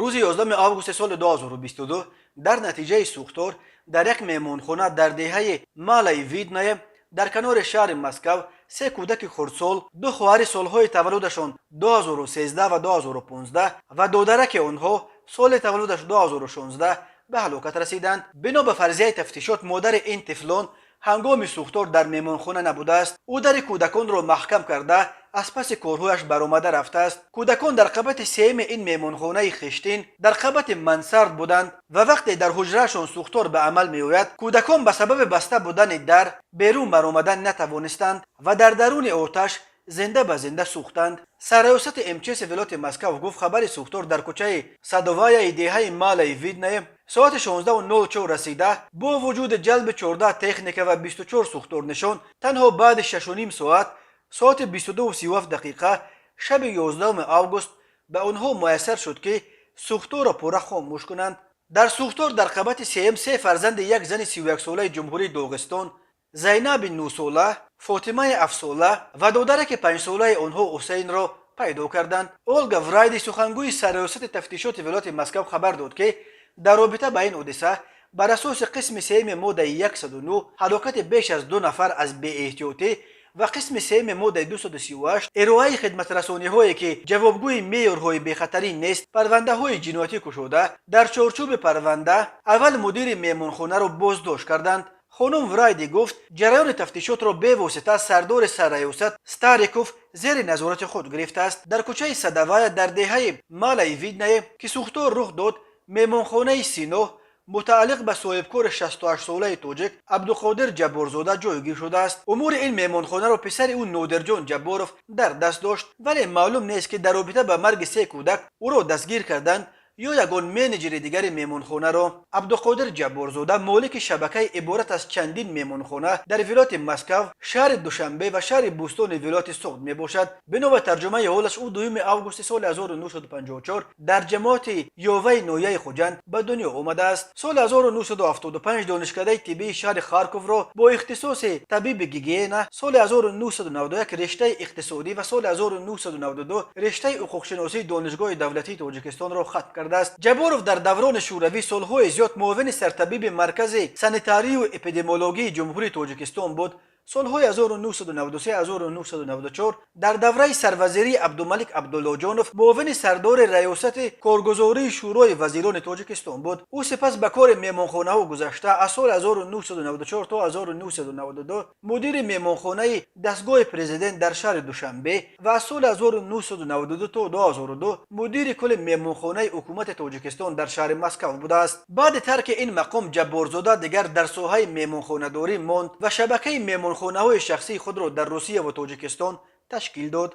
روز 11 آگوست سال 2022 در نتیجه سوختار در یک مهمانخانه در دهه مالای ویدنای در کنار شهر مسکو سه کودک خردسال، دو خواهر سالهای تولدشان 2013 و 2015 و دو درک آنها سال تولدش 2016 به هلاکت رسیدند. بنا به فرضیه تفتیشات مادر این طفلان هنگام سوختار در مهمانخانه نبوده است. او در کودکان را محکم کرده از پس کارهایش برآمده رفته است. کودکان در قبط سیم این مهمانخانه خشتین در قبط منسرد بودند و وقتی در حجرهشان سوختار به عمل می آید کودکان به سبب بسته بودن در بیرون برآمدن نتوانستند و در درون آتش زنده به زنده سوختند. سرایوست امچس ولایت مسکو گفت خبر سوختار در کوچه صدوای دهه مالای ویدنای ساعت 16:04 رسیده با وجود جلب 14 تکنیک و 24 سوختار نشان تنها بعد 6.5 ساعت 22:37 دقیقه شب 11 آگوست به آنها میسر شد که سوختار را پوره خاموش کنند. در سوختار در قبط سیم سه فرزند یک زن 31 ساله جمهوری داغستان، زینب 9 ساله، فاطمه 7 ساله و دو درک 5 ساله آنها حسین را پیدا کردند. اولگا ورایدی سخنگوی سرایوست تفتیشات ولایت مسکو خبر داد که در رابطه با این حادثه بر اساس قسم سیم ماده 109 هلاکت بیش از 2 نفر از بی‌احتیاطی و قسم سیم ماده 238 ارائه خدمت رسانی هایی که جوابگوی معیارهای بی‌خطری نیست پرونده های جنایتی گشوده در چارچوب پرونده اول مدیر مهمانخانه را بازداشت کردند. خانم ورایدی گفت جریان تفتیشات را به واسطه سردار سرایوست ستاریکوف زیر نظارت خود گرفته است. در کوچه صدوای در دهه مالای ویدنای که سوختار رخ داد مهمانخانه سینو متعلق به صاحبکار 68 ساله تاجیک عبدالقادر جبارزاده جایگیر شده است. امور این مهمانخانه را پسر او نادرجان جباروف در دست داشت ولی معلوم نیست که در رابطه با مرگ سه کودک او را دستگیر کردند یا یگان منیجر دیگر مهمانخانه را. عبدالقادر جبارزاده مالک شبکه عبارت از چندین مهمانخانه در ولایت مسکو، شهر دوشنبه و شهر بوستون ولایت سوخت می باشد. بنا به ترجمه حالش او 2 آگوست سال 1954 در جماعت یووی نویه خوجند به دنیا آمده است. سال 1975 دانشکده طبی شهر خارکوف را با اختصاص طبیب گیگین، سال 1991 رشته اقتصادی و سال 1992 رشته حقوق شناسی دانشگاه دولتی تاجیکستان را ختم کرد. جباروف در دوران شوروی سالهای زیاد معاون سرطبیب مرکز سانیتاری و اپیدمیولوژی جمهوری تاجیکستان بود. سالهای 1993-1994 در دوره سروزیری عبدالملک عبداللاجانوف معاون سردار ریاست کارگزاری شورای وزیران تاجیکستان بود. او سپس به کار مهمانخانه ها گذشته از سال 1994 تا 1992 مدیر مهمانخانه دستگاه پرزیدنت در شهر دوشنبه و از سال 1992 تا 2002 مدیر کل مهمانخانه حکومت تاجیکستان در شهر مسکو بوده است. بعد ترک این مقام جبارزاده دیگر در ساحه مهمانخانه داری ماند و شبکه مهمانخانه های شخصی خود را در روسیه و تاجیکستان تشکیل داد.